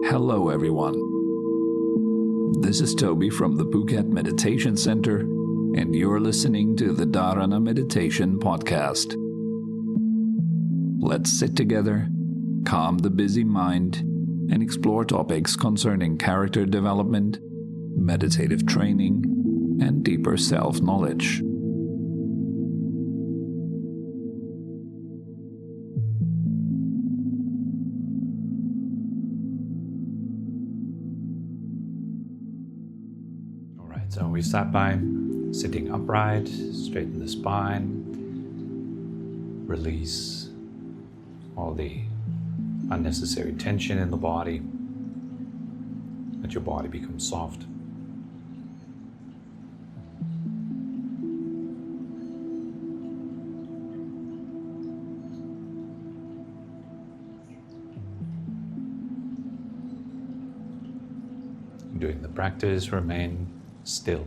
Hello everyone. This is Tobi from the Phuket Meditation Center, and you're listening to the Dharana Meditation Podcast. Let's sit together, calm the busy mind, and explore topics concerning character development, meditative training, and deeper self-knowledge. So we start by sitting upright, straighten the spine, release all the unnecessary tension in the body, let your body become soft. During the practice, remain still.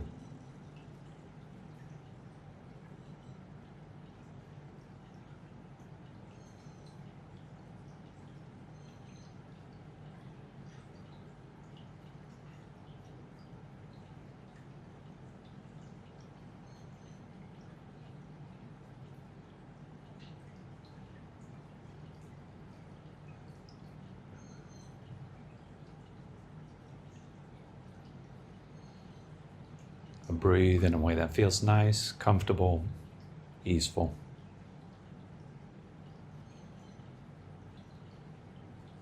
Breathe in a way that feels nice, comfortable, easeful.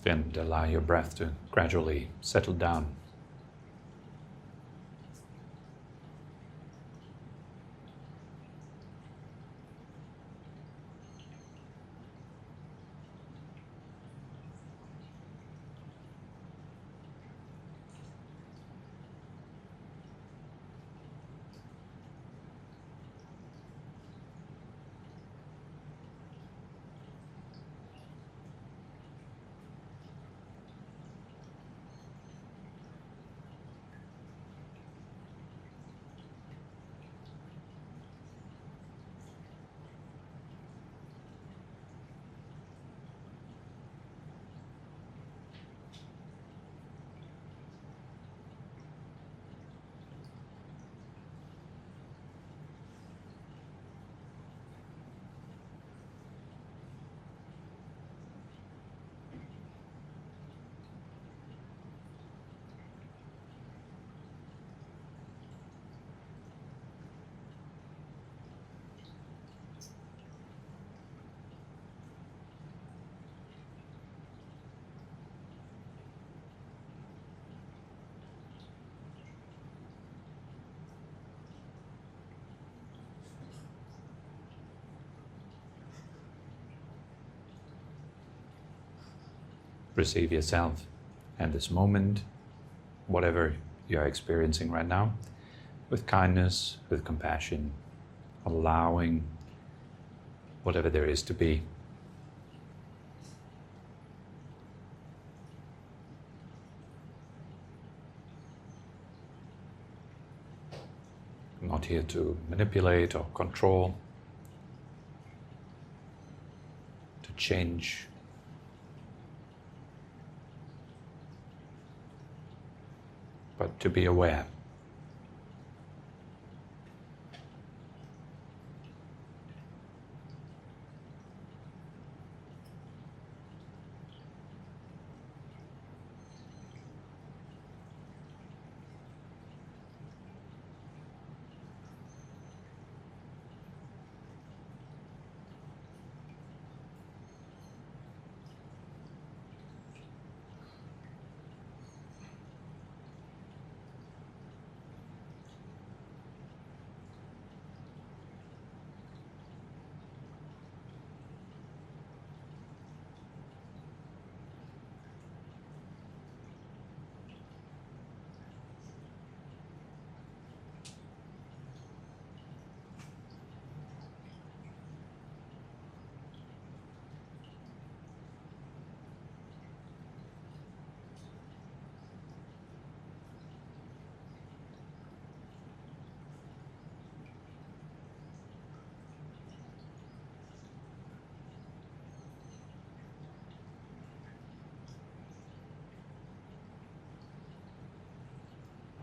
And allow your breath to gradually settle down. Receive yourself and this moment, whatever you are experiencing right now, with kindness, with compassion, allowing whatever there is to be. I'm not here to manipulate or control, to change. But to be aware.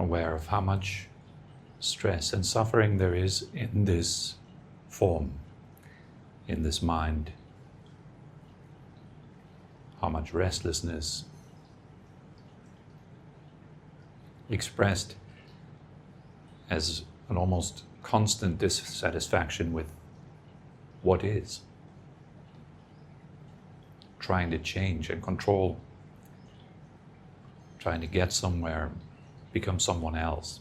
aware of how much stress and suffering there is in this form, in this mind, how much restlessness expressed as an almost constant dissatisfaction with what is, trying to change and control, trying to get somewhere, become someone else.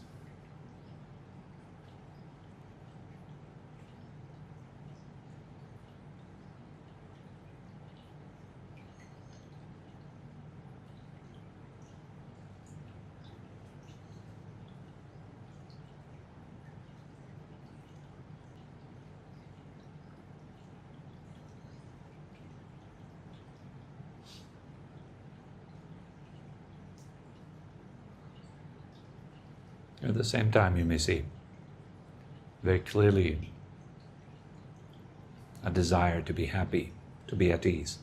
At the same time, you may see very clearly a desire to be happy, to be at ease.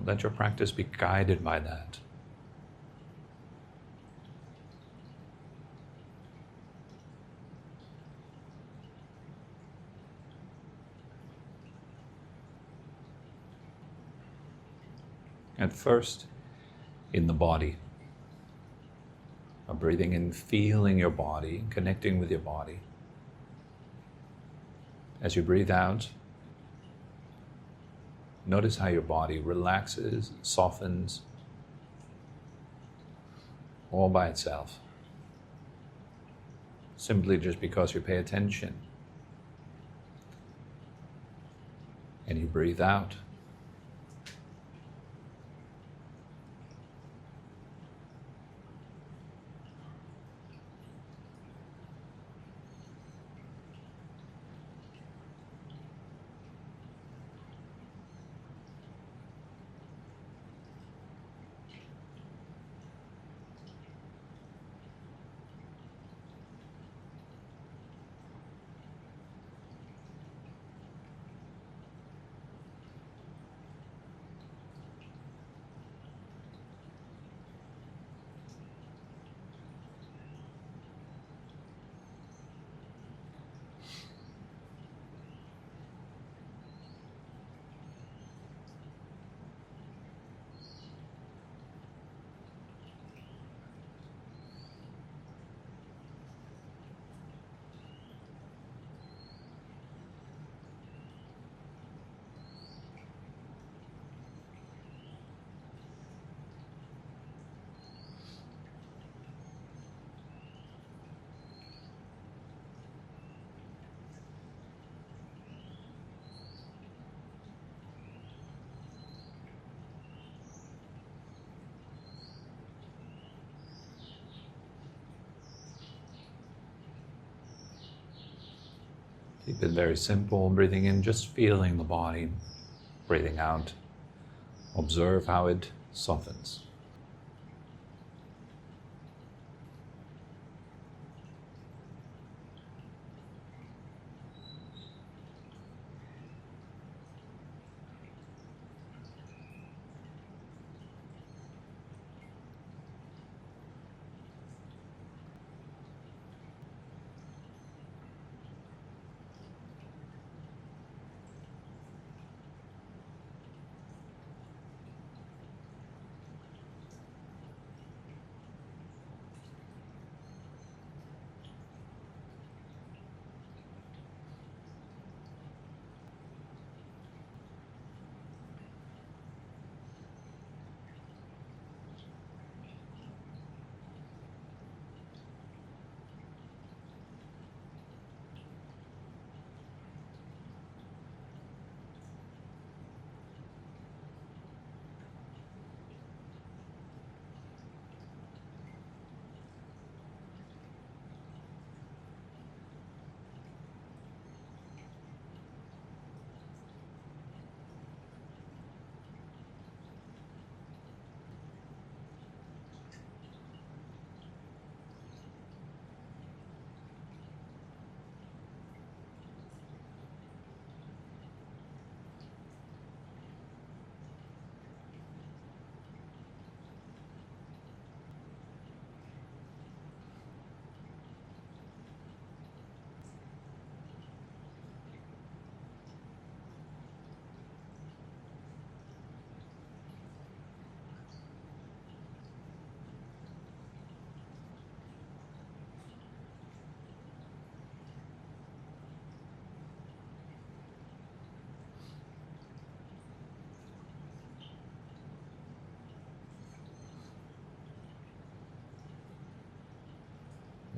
Let your practice be guided by that. At first, in the body, breathing in, feeling your body, connecting with your body. As you breathe out, notice how your body relaxes, softens, all by itself. Simply just because you pay attention. And you breathe out. Keep it very simple, breathing in, just feeling the body, breathing out. Observe how it softens.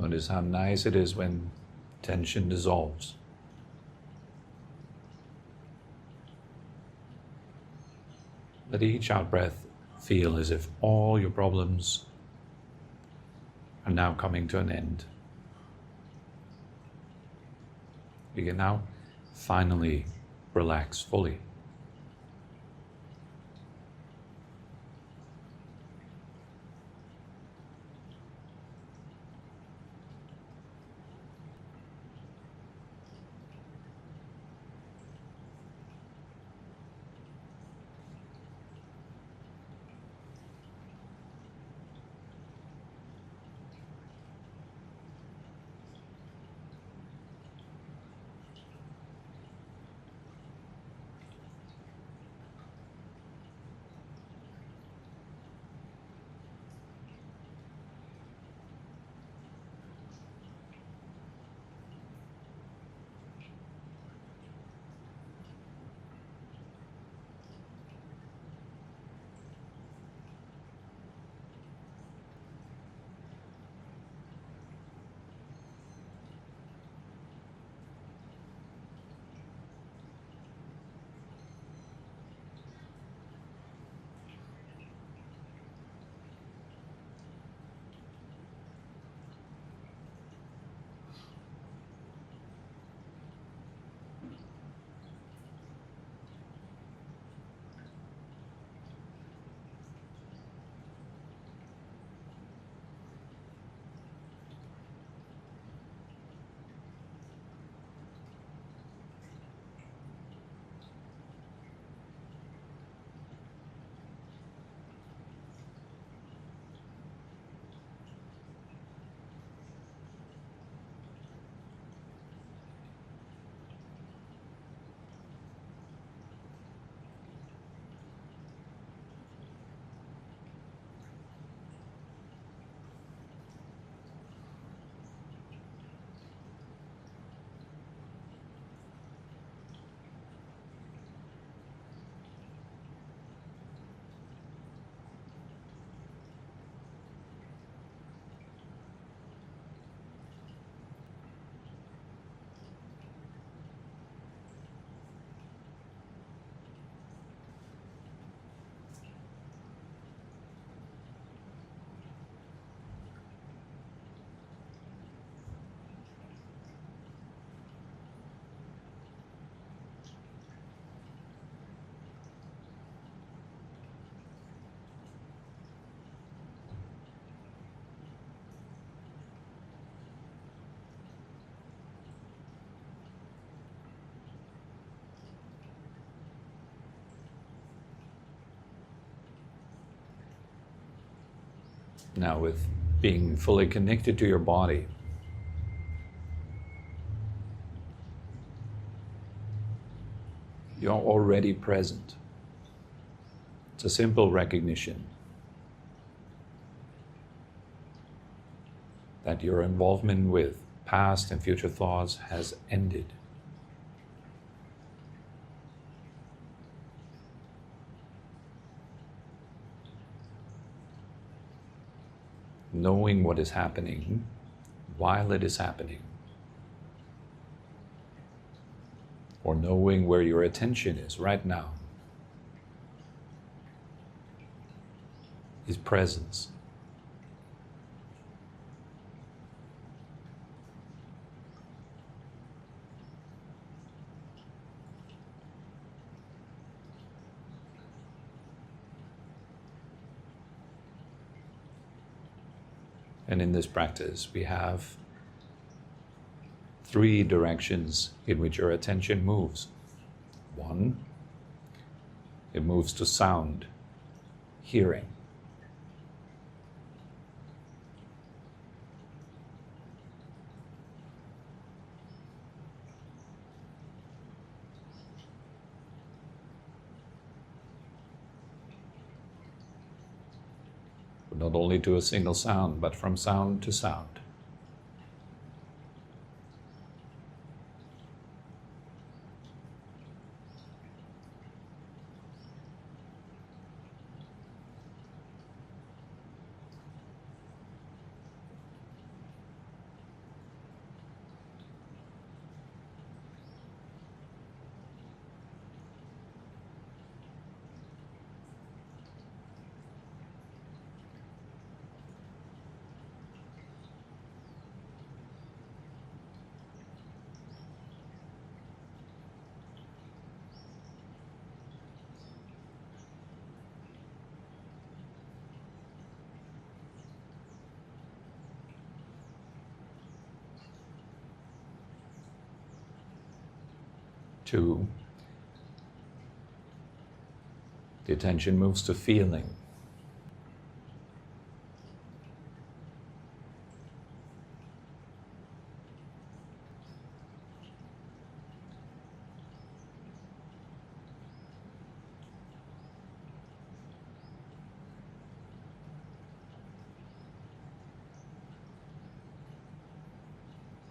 Notice how nice it is when tension dissolves. Let each out-breath feel as if all your problems are now coming to an end. You can now finally relax fully. Now, with being fully connected to your body, you're already present. It's a simple recognition that your involvement with past and future thoughts has ended. Knowing what is happening while it is happening, or knowing where your attention is right now, is presence. And in this practice, we have 3 directions in which your attention moves. 1, it moves to sound, hearing. Not only to a single sound, but from sound to sound. 2, the attention moves to feeling.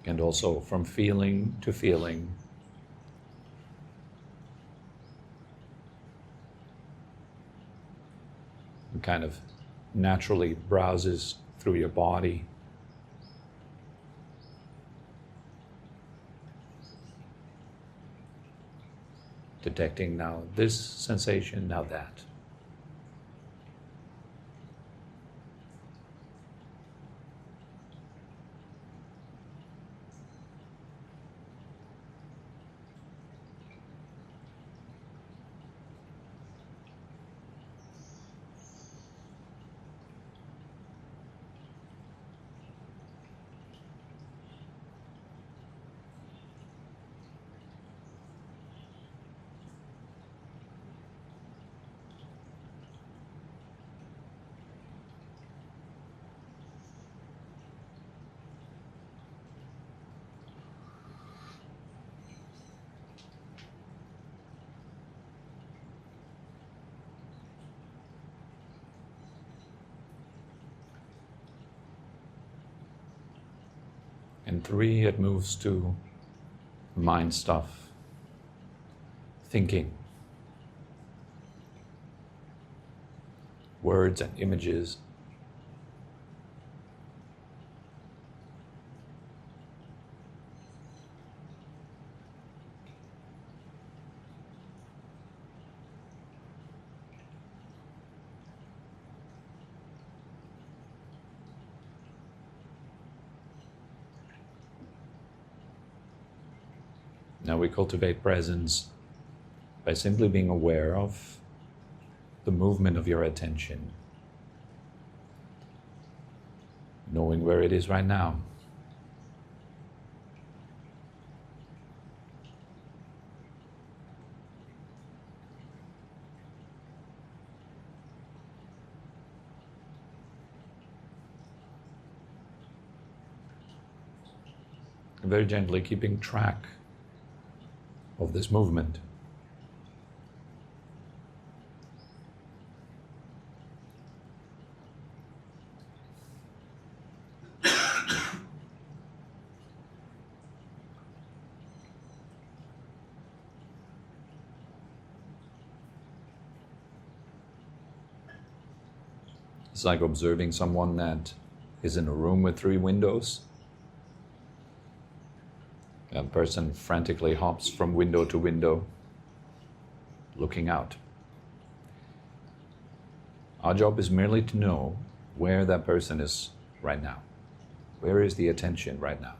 And also from feeling to feeling, it kind of naturally browses through your body, detecting now this sensation, now that. And 3, it moves to mind stuff, thinking, words and images. Now we cultivate presence by simply being aware of the movement of your attention, knowing where it is right now. Very gently keeping track of this movement. It's like observing someone that is in a room with 3 windows. That person frantically hops from window to window, looking out. Our job is merely to know where that person is right now. Where is the attention right now?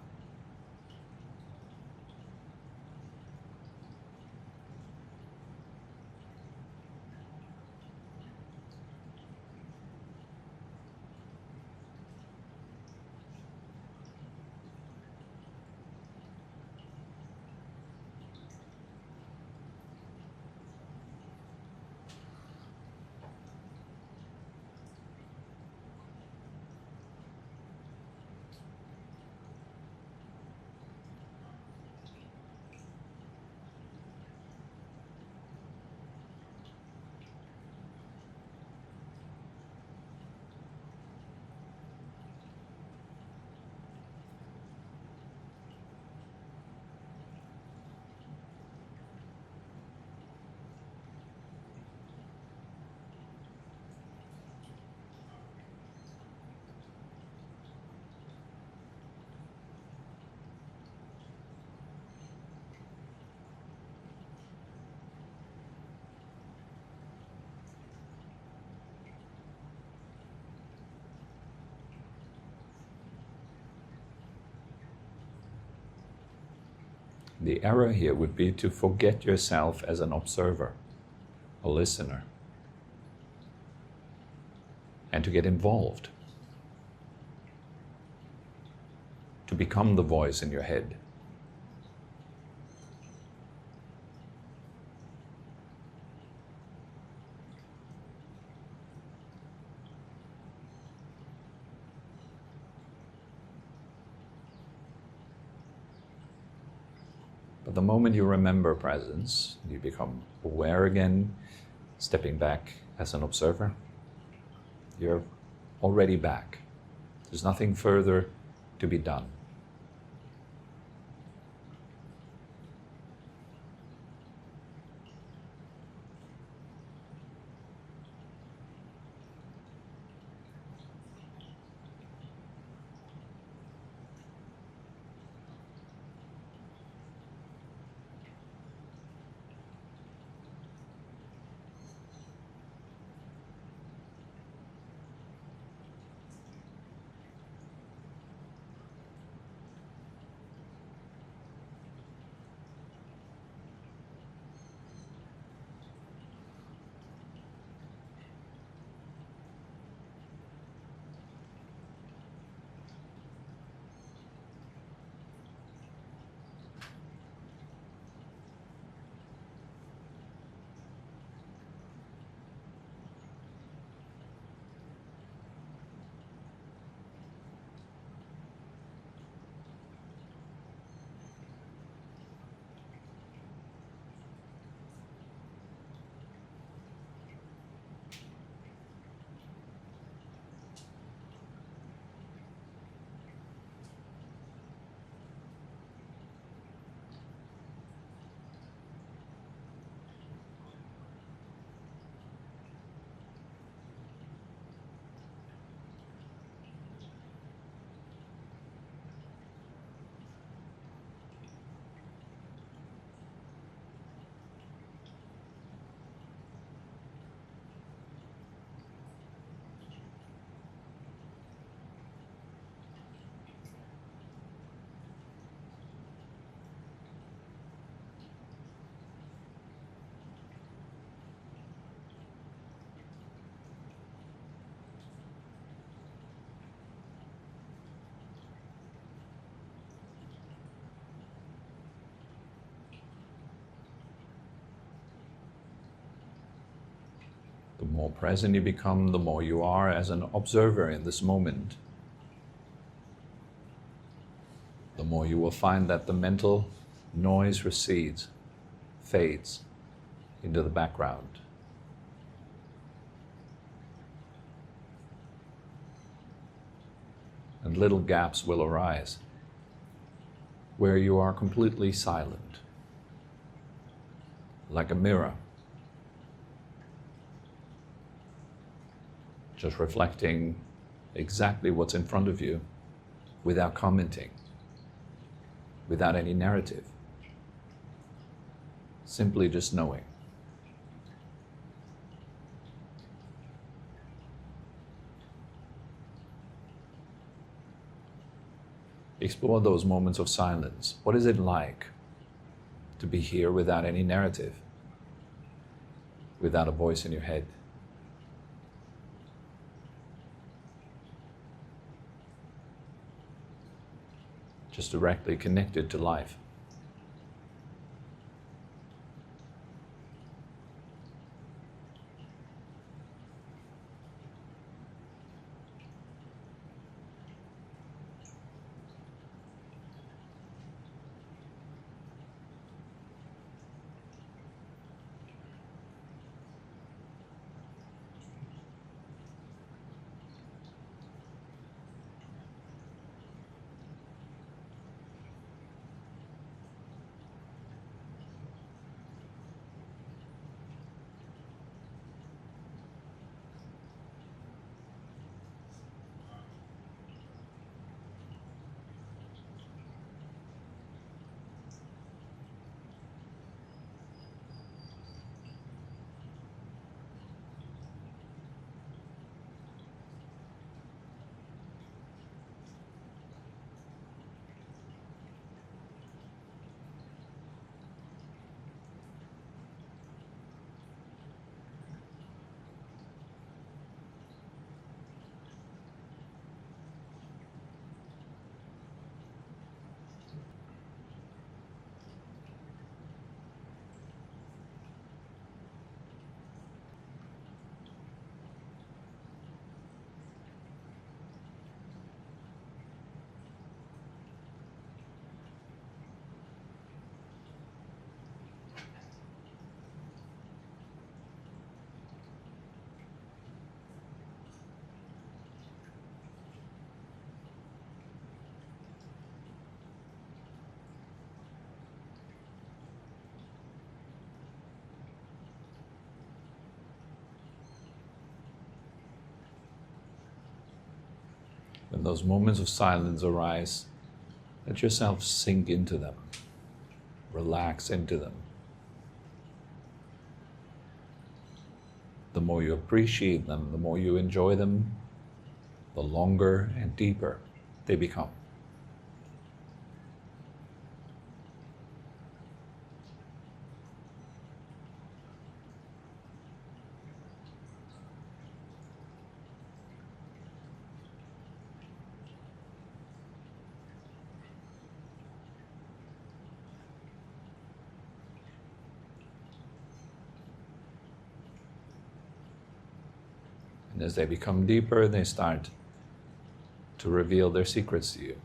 The error here would be to forget yourself as an observer, a listener, and to get involved, to become the voice in your head. But the moment you remember presence, you become aware again, stepping back as an observer, you're already back. There's nothing further to be done. The more present you become, the more you are as an observer in this moment. The more you will find that the mental noise recedes, fades into the background. And little gaps will arise where you are completely silent, like a mirror, just reflecting exactly what's in front of you without commenting, without any narrative, simply just knowing. Explore those moments of silence. What is it like to be here without any narrative, without a voice in your head? Just directly connected to life. When those moments of silence arise, let yourself sink into them, relax into them. The more you appreciate them, the more you enjoy them, the longer and deeper they become. And as they become deeper, they start to reveal their secrets to you.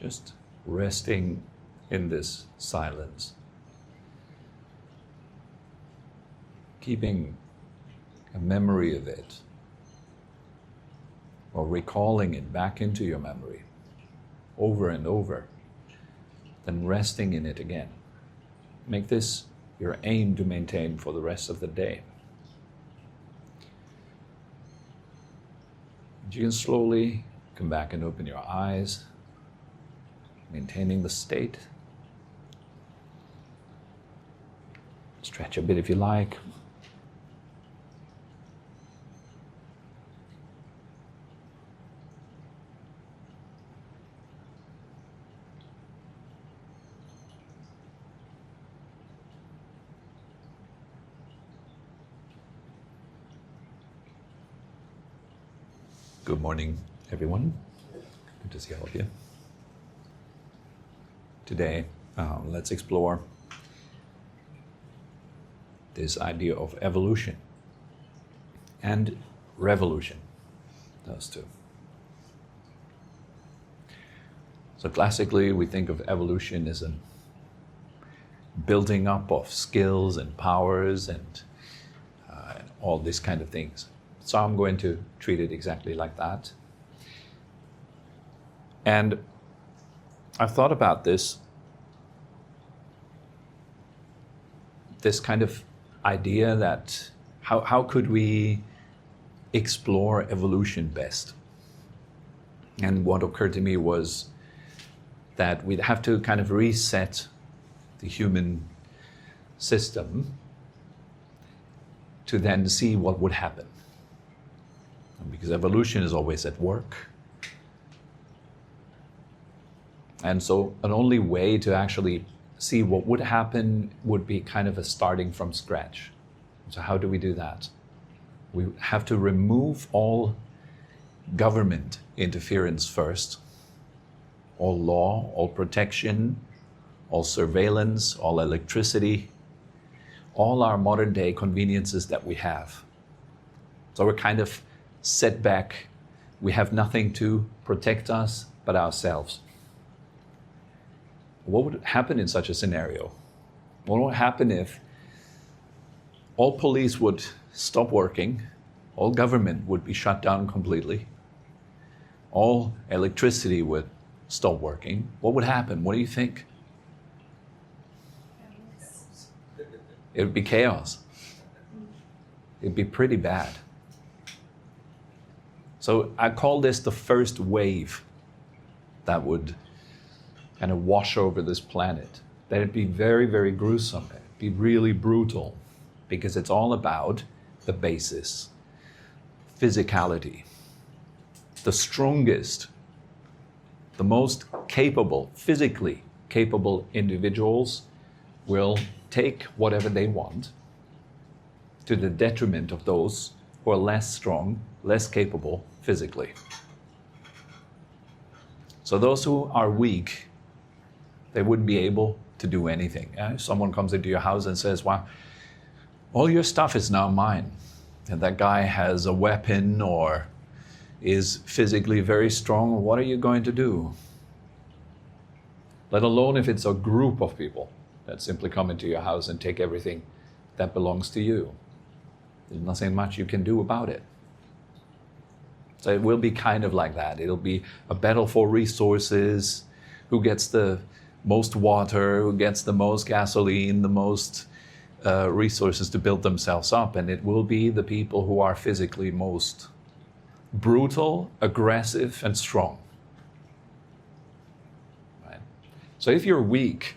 Just resting in this silence, keeping a memory of it, or recalling it back into your memory over and over, then resting in it again. Make this your aim to maintain for the rest of the day. You can slowly come back and open your eyes, maintaining the state. Stretch a bit if you like. Good morning, everyone. to see all of you. Today, let's explore this idea of evolution and revolution, those two. So classically, we think of evolution as a building up of skills and powers and all these kind of things. So I'm going to treat it exactly like that. And I've thought about this kind of idea that how could we explore evolution best? And what occurred to me was that we'd have to kind of reset the human system to then see what would happen. Because evolution is always at work. And so an only way to actually see what would happen would be kind of a starting from scratch. So how do we do that? We have to remove all government interference first, all law, all protection, all surveillance, all electricity, all our modern day conveniences that we have. So we're kind of set back. We have nothing to protect us but ourselves. What would happen in such a scenario? What would happen if all police would stop working, all government would be shut down completely, all electricity would stop working? What would happen? What do you think? It would be chaos. It'd be pretty bad. So I call this the first wave that would kind of wash over this planet. That it'd be very, very gruesome. It'd be really brutal because it's all about the basis, physicality. The strongest, the most capable, physically capable individuals will take whatever they want to the detriment of those who are less strong, less capable physically. So those who are weak, they wouldn't be able to do anything. If someone comes into your house and says, wow, all your stuff is now mine, and that guy has a weapon or is physically very strong, what are you going to do? Let alone if it's a group of people that simply come into your house and take everything that belongs to you. There's nothing much you can do about it. So it will be kind of like that. It'll be a battle for resources, who gets the most water, who gets the most gasoline, the most resources to build themselves up. And it will be the people who are physically most brutal, aggressive, and strong. Right? So if you're weak,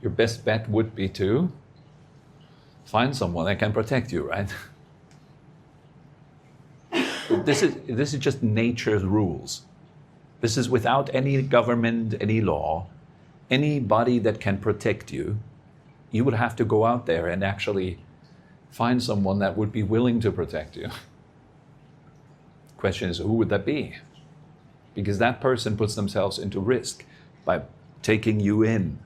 your best bet would be to find someone that can protect you, right? This is just nature's rules. This is without any government, any law, anybody that can protect you. You would have to go out there and actually find someone that would be willing to protect you. Question is, who would that be? Because that person puts themselves into risk by taking you in.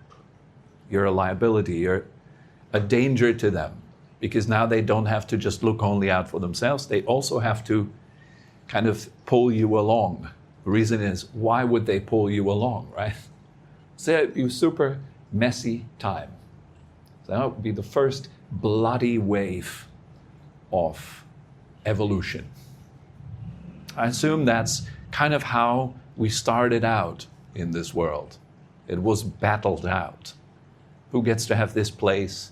You're a liability, you're a danger to them, because now they don't have to just look only out for themselves, they also have to kind of pull you along. The reason is, why would they pull you along, right? So it'd be a super messy time. So that would be the first bloody wave of evolution. I assume that's kind of how we started out in this world. It was battled out. Who gets to have this place?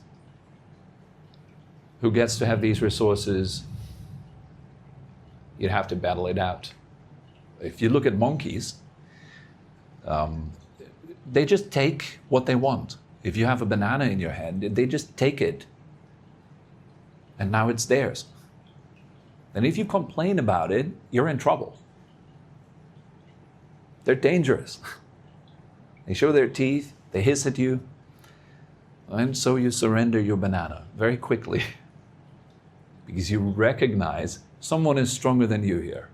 Who gets to have these resources? You'd have to battle it out. If you look at monkeys, they just take what they want. If you have a banana in your hand, they just take it. And now it's theirs. And if you complain about it, you're in trouble. They're dangerous. They show their teeth, they hiss at you, and so you surrender your banana very quickly because you recognize someone is stronger than you here.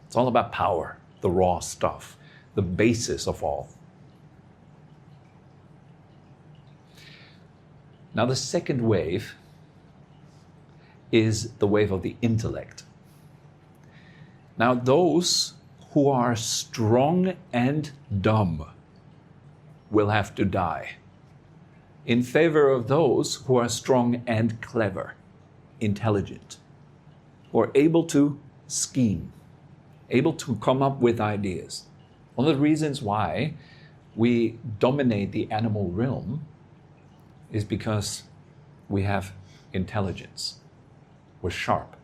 It's all about power. the raw stuff, the basis of all. Now the second wave is the wave of the intellect. Now those who are strong and dumb will have to die in favor of those who are strong and clever, intelligent, who are able to scheme, able to come up with ideas. One of the reasons why we dominate the animal realm is because we have intelligence. We're sharp.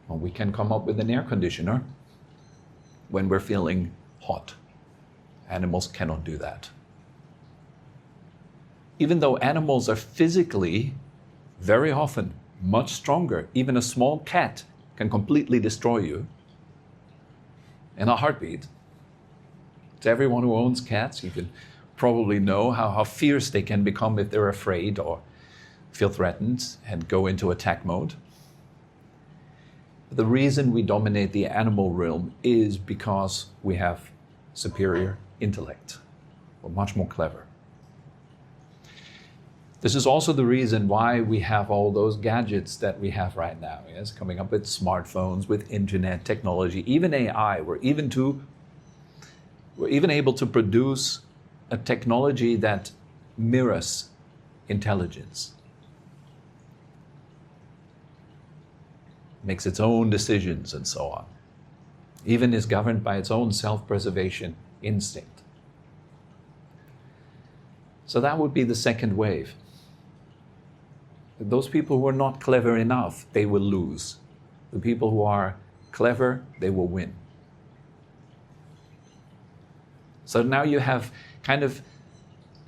Well, we can come up with an air conditioner when we're feeling hot. Animals cannot do that. Even though animals are physically very often much stronger, even a small cat can completely destroy you in a heartbeat. To everyone who owns cats, you can probably know how fierce they can become if they're afraid or feel threatened and go into attack mode. The reason we dominate the animal realm is because we have superior intellect. We're much more clever. This is also the reason why we have all those gadgets that we have right now. Yes, coming up with smartphones, with internet technology, even AI. We're even able to produce a technology that mirrors intelligence. Makes its own decisions and so on. Even is governed by its own self-preservation instinct. So that would be the second wave. Those people who are not clever enough, they will lose. The people who are clever, they will win. So now you have kind of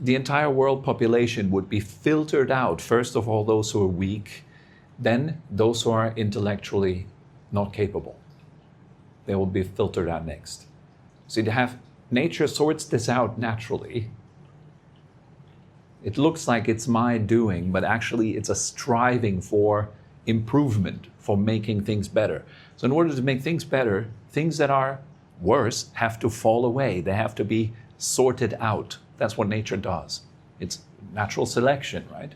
the entire world population would be filtered out. First of all, those who are weak, then those who are intellectually not capable. They will be filtered out next. So you have nature sorts this out naturally. It looks like it's my doing, but actually it's a striving for improvement, for making things better. So in order to make things better, things that are worse have to fall away. They have to be sorted out. That's what nature does. It's natural selection, right?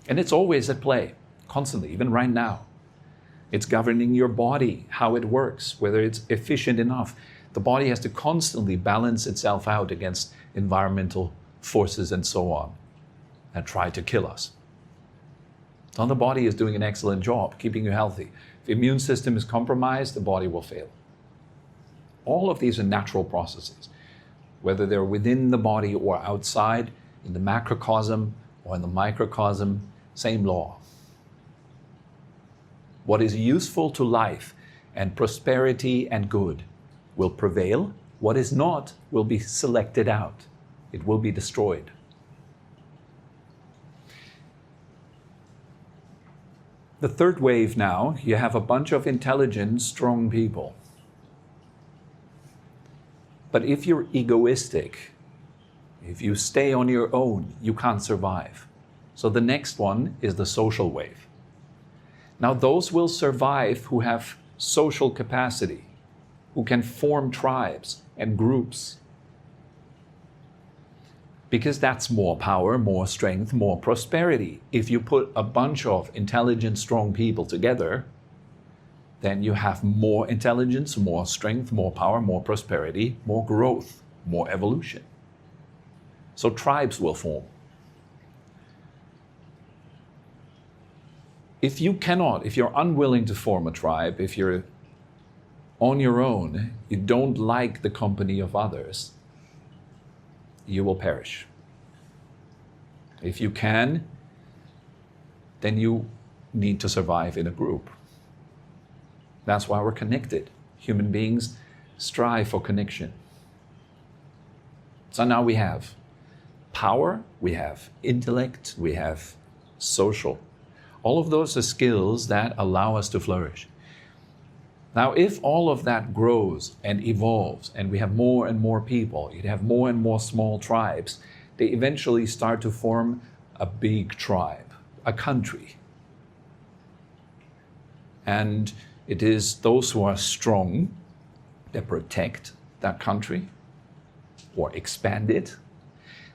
And it's always at play, constantly, even right now. It's governing your body, how it works, whether it's efficient enough. The body has to constantly balance itself out against environmental forces and so on that try to kill us. So the body is doing an excellent job keeping you healthy. If the immune system is compromised, the body will fail. All of these are natural processes, whether they're within the body or outside, in the macrocosm or in the microcosm, same law. What is useful to life and prosperity and good will prevail. What is not will be selected out. It will be destroyed. The third wave now, you have a bunch of intelligent, strong people. But if you're egoistic, if you stay on your own, you can't survive. So the next one is the social wave. Now those will survive who have social capacity, who can form tribes and groups. Because that's more power, more strength, more prosperity. If you put a bunch of intelligent, strong people together, then you have more intelligence, more strength, more power, more prosperity, more growth, more evolution. So tribes will form. If you're unwilling to form a tribe, if you're on your own, you don't like the company of others, you will perish. If you can, then you need to survive in a group. That's why we're connected. Human beings strive for connection. So now we have power, we have intellect, we have social. All of those are skills that allow us to flourish. Now, if all of that grows and evolves and we have more and more people, you have more and more small tribes, they eventually start to form a big tribe, a country. And It is those who are strong that protect that country or expand it.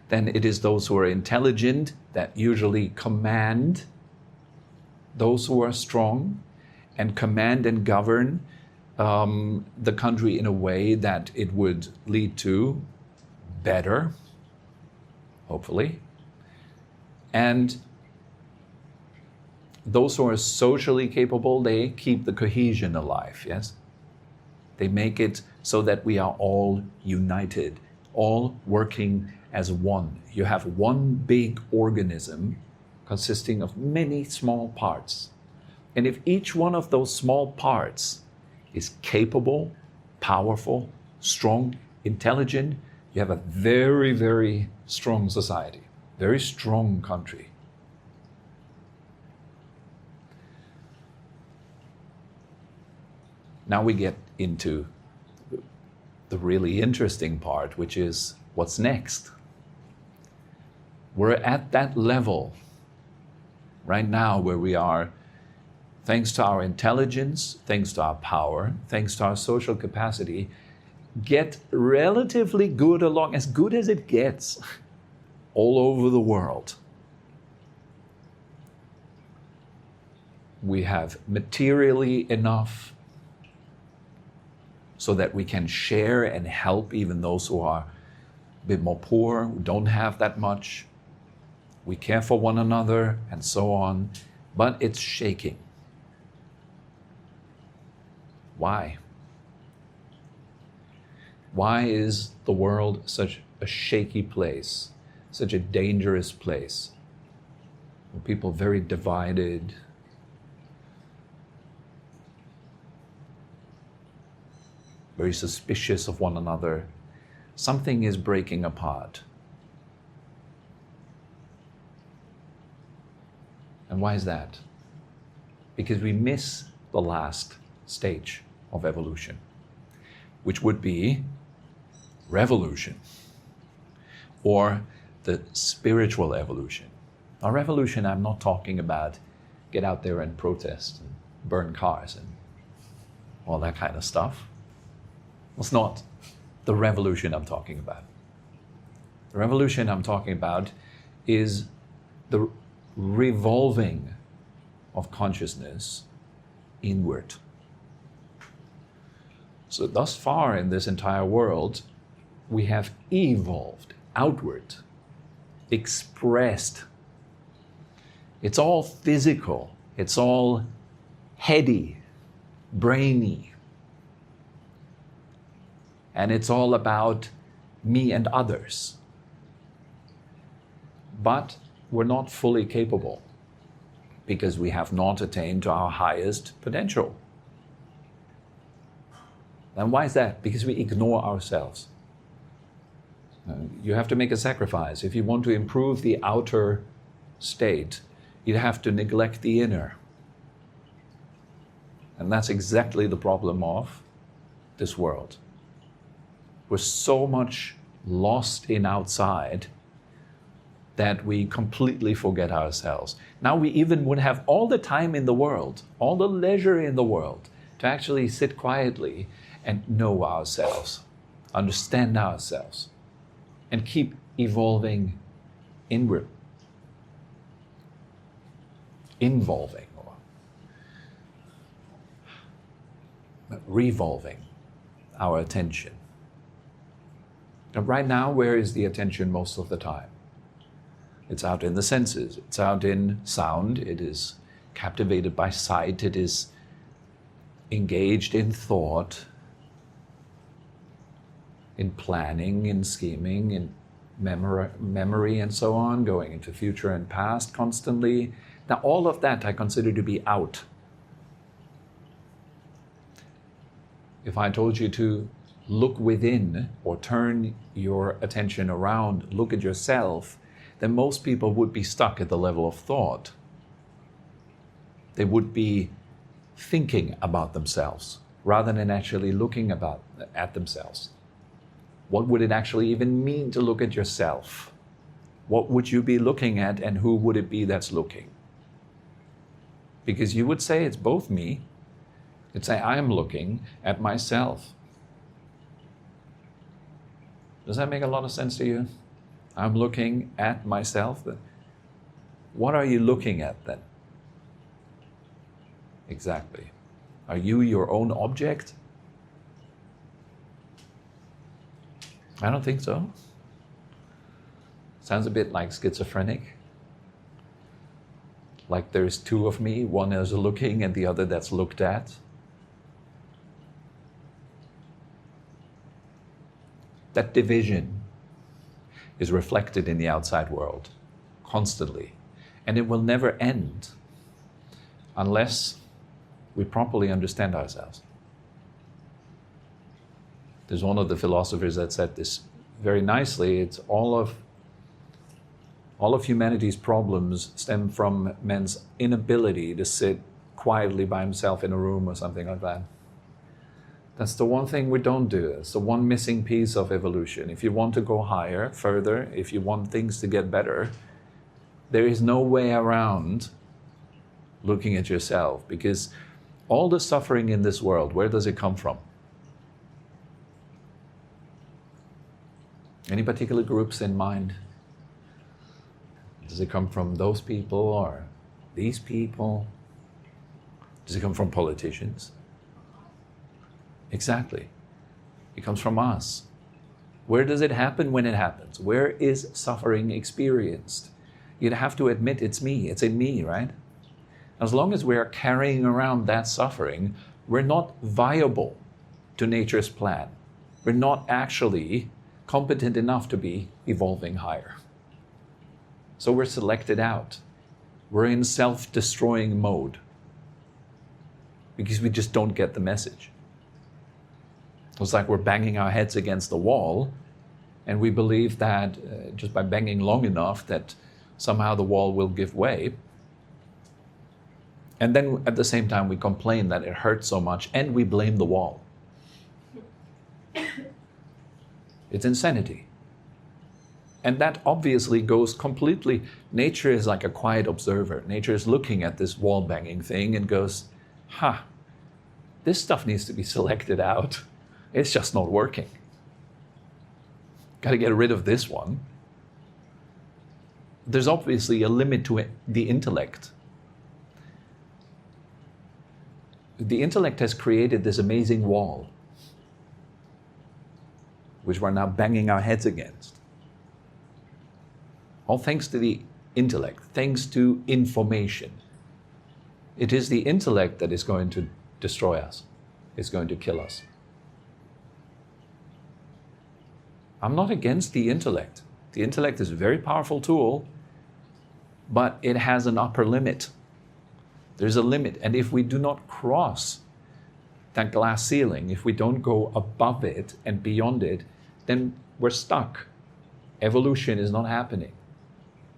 Then it is those who are intelligent that usually command those who are strong and command and govern the country in a way that it would lead to better, hopefully. And those who are socially capable, they keep the cohesion alive, yes? They make it so that we are all united, all working as one. You have one big organism consisting of many small parts. And if each one of those small parts is capable, powerful, strong, intelligent, you have a very, very strong society, very strong country. Now we get into the really interesting part, which is what's next. We're at that level right now where we are, thanks to our intelligence, thanks to our power, thanks to our social capacity, get relatively good along, as good as it gets, all over the world. We have materially enough so that we can share and help even those who are a bit more poor, who don't have that much. We care for one another and so on, but it's shaking. Why? Why is the world such a shaky place, such a dangerous place? Where people very divided, very suspicious of one another. Something is breaking apart. And why is that? Because we miss the last stage of evolution, which would be revolution, or the spiritual evolution. Now, revolution, I'm not talking about get out there and protest and burn cars and all that kind of stuff. It's not the revolution I'm talking about. The revolution I'm talking about is the revolving of consciousness inward. So thus far in this entire world, we have evolved outward, expressed. It's all physical, it's all heady, brainy. And it's all about me and others. But we're not fully capable because we have not attained to our highest potential. And why is that? Because we ignore ourselves. You have to make a sacrifice. If you want to improve the outer state, you have to neglect the inner. And that's exactly the problem of this world. We're so much lost in outside that we completely forget ourselves. Now we even would have all the time in the world, all the leisure in the world to actually sit quietly and know ourselves, understand ourselves, and keep evolving inward, involving, or revolving our attention. And right now, where is the attention most of the time? It's out in the senses. It's out in sound. It is captivated by sight. It is engaged in thought, in planning, in scheming, in memory and so on, going into future and past constantly. Now, all of that I consider to be out. If I told you to look within or turn your attention around, look at yourself, then most people would be stuck at the level of thought. They would be thinking about themselves rather than actually looking at themselves. What would it actually even mean to look at yourself? What would you be looking at, and who would it be that's looking? Because you would say it's both me It's say, I am looking at myself. Does that make a lot of sense to you? I'm looking at myself. What are you looking at then? Exactly. Are you your own object? I don't think so. Sounds a bit like schizophrenic. Like there's two of me, one is looking and the other that's looked at. That division is reflected in the outside world constantly, and it will never end unless we properly understand ourselves. There's one of the philosophers that said this very nicely. It's all of humanity's problems stem from man's inability to sit quietly by himself in a room or something like that. That's the one thing we don't do. It's the one missing piece of evolution. If you want to go higher, further, if you want things to get better, there is no way around looking at yourself, because all the suffering in this world, where does it come from? Any particular groups in mind? Does it come from those people or these people? Does it come from politicians? Exactly. It comes from us. Where does it happen when it happens? Where is suffering experienced? You'd have to admit it's me, it's in me, right? As long as we're carrying around that suffering, we're not viable to nature's plan. We're not actually competent enough to be evolving higher. So we're selected out. We're in self-destroying mode because we just don't get the message. It's like we're banging our heads against the wall, and we believe that just by banging long enough that somehow the wall will give way. And then at the same time we complain that it hurts so much, and we blame the wall. It's insanity. And that obviously goes completely, nature is like a quiet observer. Nature is looking at this wall banging thing and goes, this stuff needs to be selected out. It's just not working. Got to get rid of this one. There's obviously a limit to the intellect. The intellect has created this amazing wall, which we're now banging our heads against. All thanks to the intellect, thanks to information. It is the intellect that is going to destroy us, is going to kill us. I'm not against the intellect. The intellect is a very powerful tool, but it has an upper limit. There's a limit, and if we do not cross that glass ceiling, if we don't go above it and beyond it, then we're stuck. Evolution is not happening.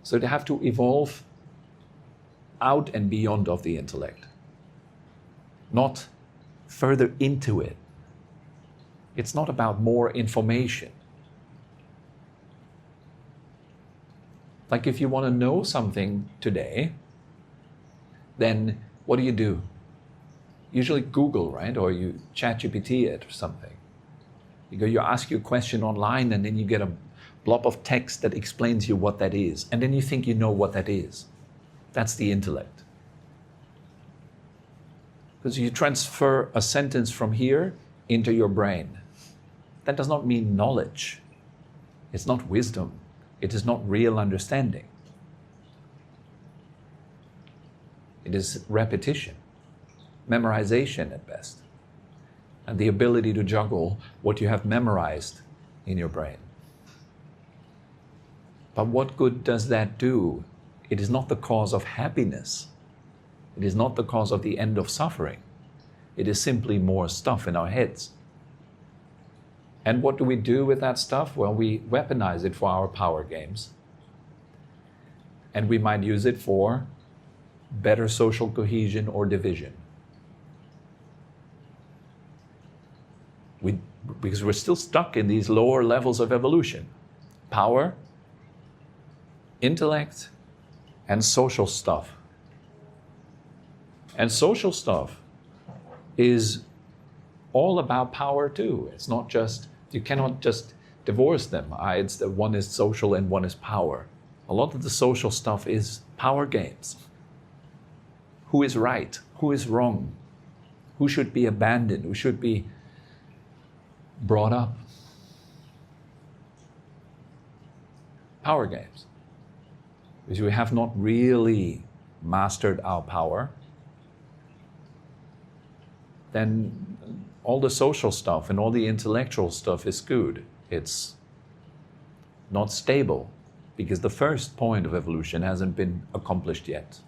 So they have to evolve out and beyond of the intellect, not further into it. It's not about more information. Like if you want to know something today, then what do? Usually Google, right? Or you ChatGPT it or something. You ask your question online, and then you get a blob of text that explains you what that is. And then you think you know what that is. That's the intellect. Because you transfer a sentence from here into your brain. That does not mean knowledge. It's not wisdom. It is not real understanding. It is repetition, memorization at best, and the ability to juggle what you have memorized in your brain. But what good does that do? It is not the cause of happiness. It is not the cause of the end of suffering. It is simply more stuff in our heads. And what do we do with that stuff? Well, we weaponize it for our power games. And we might use it for better social cohesion or division. Because we're still stuck in these lower levels of evolution. Power, intellect, and social stuff. And social stuff is all about power too. It's not just, you cannot just divorce them. It's that one is social and one is power. A lot of the social stuff is power games. Who is right? Who is wrong? Who should be abandoned? Who should be brought up? Power games. Because we have not really mastered our power, then all the social stuff and all the intellectual stuff is good. It's not stable because the first point of evolution hasn't been accomplished yet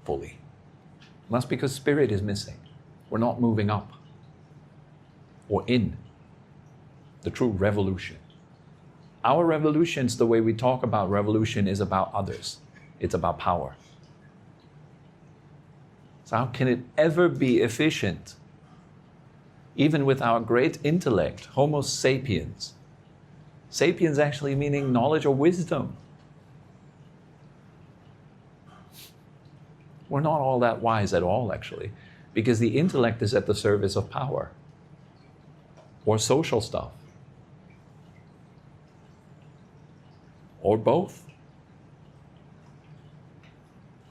fully. And that's because spirit is missing. We're not moving up or in the true revolution. Our revolutions, the way we talk about revolution, is about others. It's about power. So how can it ever be efficient? Even with our great intellect, Homo sapiens. Sapiens actually meaning knowledge or wisdom. We're not all that wise at all, actually, because the intellect is at the service of power or social stuff. Or both.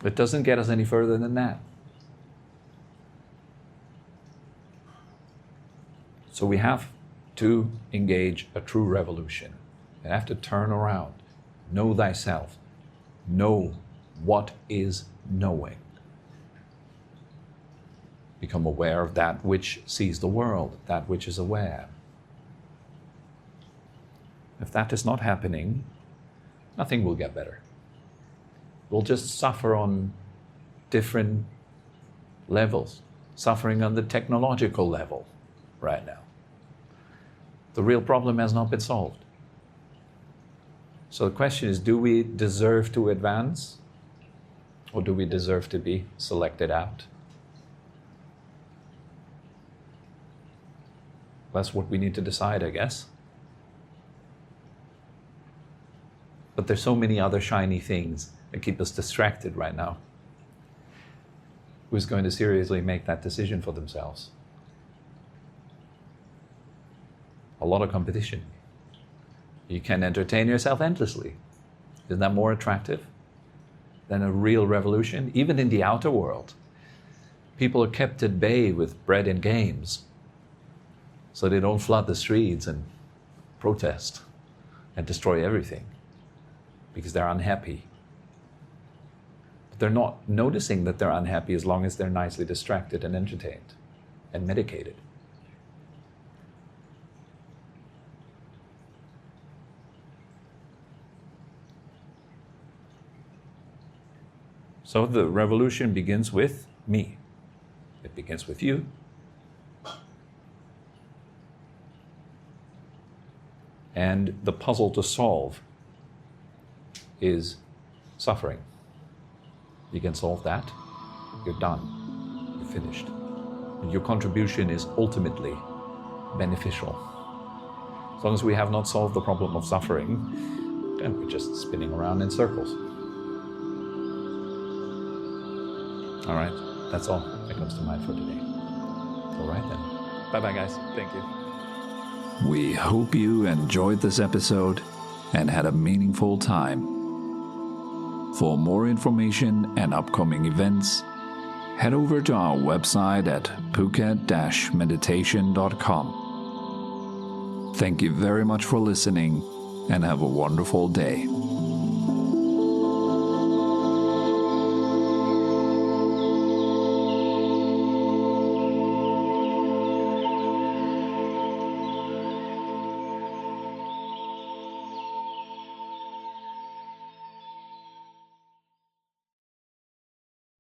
It doesn't get us any further than that. So we have to engage a true revolution. You have to turn around. Know thyself. Know what is knowing. Become aware of that which sees the world, that which is aware. If that is not happening, nothing will get better. We'll just suffer on different levels, suffering on the technological level right now. The real problem has not been solved. So the question is, do we deserve to advance, or do we deserve to be selected out? That's what we need to decide, I guess. But there's so many other shiny things that keep us distracted right now. Who's going to seriously make that decision for themselves? A lot of competition. You can entertain yourself endlessly. Isn't that more attractive than a real revolution? Even in the outer world, people are kept at bay with bread and games so they don't flood the streets and protest and destroy everything because they're unhappy. But they're not noticing that they're unhappy as long as they're nicely distracted and entertained and medicated. So the revolution begins with me. It begins with you. And the puzzle to solve is suffering. You can solve that, you're done, you're finished. And your contribution is ultimately beneficial. As long as we have not solved the problem of suffering, then we're just spinning around in circles. All right, that's all that comes to mind for today. All right then. Bye-bye, guys. Thank you. We hope you enjoyed this episode and had a meaningful time. For more information and upcoming events, head over to our website at phuket-meditation.com. Thank you very much for listening and have a wonderful day.